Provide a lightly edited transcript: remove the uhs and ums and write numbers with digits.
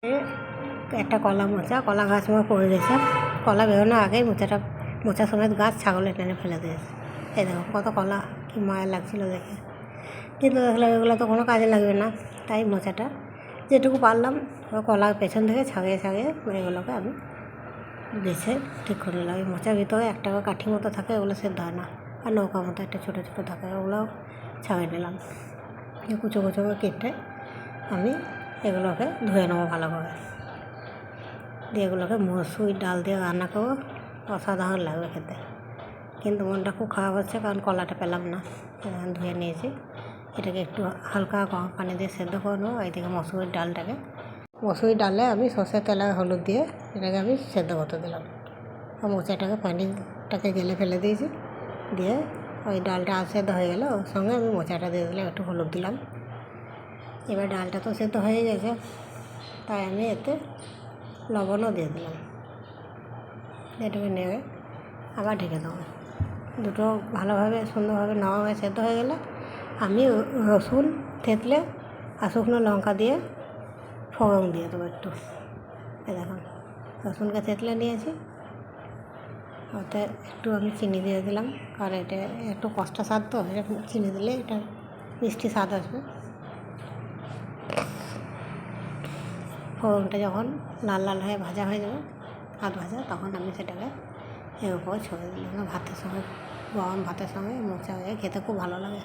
একটা কলা মোচা, কলা গাছ আমার পড়ে গেছে। কলা বেরোনোর আগেই মোচা সমেত গাছ ছাগলে টেনে ফেলে দিয়েছে। এই দেখো কত কলা, কি মায়া লাগছিল দেখে। কিন্তু দেখলাম এগুলো তো কোনো কাজে লাগবে না, তাই মোচাটা যেটুকু পারলাম কলার পেছন থেকে ছাগিয়ে এগুলোকে আমি বেছে ঠিক করে নিলাম। এই মোচার ভিতরে একটা কাঠি মতো থাকে, ওগুলো সেদ্ধ হয় না, আর নৌকা মতো একটা ছোটো ছোটো থাকে, ওগুলোও ছাগিয়ে নিলাম। কুচো কুচো করে কেটে আমি এগুলোকে ধুয়ে নেবো ভালোভাবে, দিয়ে এগুলোকে মসুর ডাল দিয়ে রান্না করবো, অসাধারণ লাগবে খেতে। কিন্তু মনটা খুব খারাপ হচ্ছে, কারণ কলাটা পেলাম না। ধুয়ে নিয়েছি, এটাকে একটু হালকা গরম পানি দিয়ে সেদ্ধ করে নেবো। এইদিকে মসুর ডালে আমি সর্ষের তেল আর হলুদ দিয়ে এটাকে আমি সেদ্ধ করতে দিলাম। আর মোচাটাকে পানিটাকে গেলে ফেলে দিয়েছি, দিয়ে ওই ডালটা সেদ্ধ হয়ে গেলে ওর সঙ্গে আমি মোচাটা দিয়ে দিলাম, একটু হলুদ দিলাম। এবার ডালটা তো সেদ্ধ হয়ে গেছে, তাই আমি এতে লবণও দিয়ে দিলাম। এটাকে নেড়ে আবার ঢেকে দেবো। দুটো ভালোভাবে সুন্দরভাবে নরম হয়ে সেদ্ধ হয়ে গেলে আমি রসুন থেতলে আর শুকনো লঙ্কা দিয়ে ফোড়ন দিয়ে দেবো একটু। দেখুন রসুনকে থেতলে নিয়েছি, ওতে একটু আমি চিনি দিয়ে দিলাম, কারণ এটা একটু কষ্টা স্বাদ, তো এটা চিনি দিলে এটা মিষ্টি স্বাদ আসবে। ফোড়নটা যখন লাল লাল হয়ে ভাজা হয়ে যাবে, হাত ভাজা, তখন আমি সেটাকে এর উপরে ছড়িয়ে দিলাম। ভাতের সঙ্গে, গরম ভাতের সঙ্গে মোচা হয়ে খেতে খুব ভালো লাগে।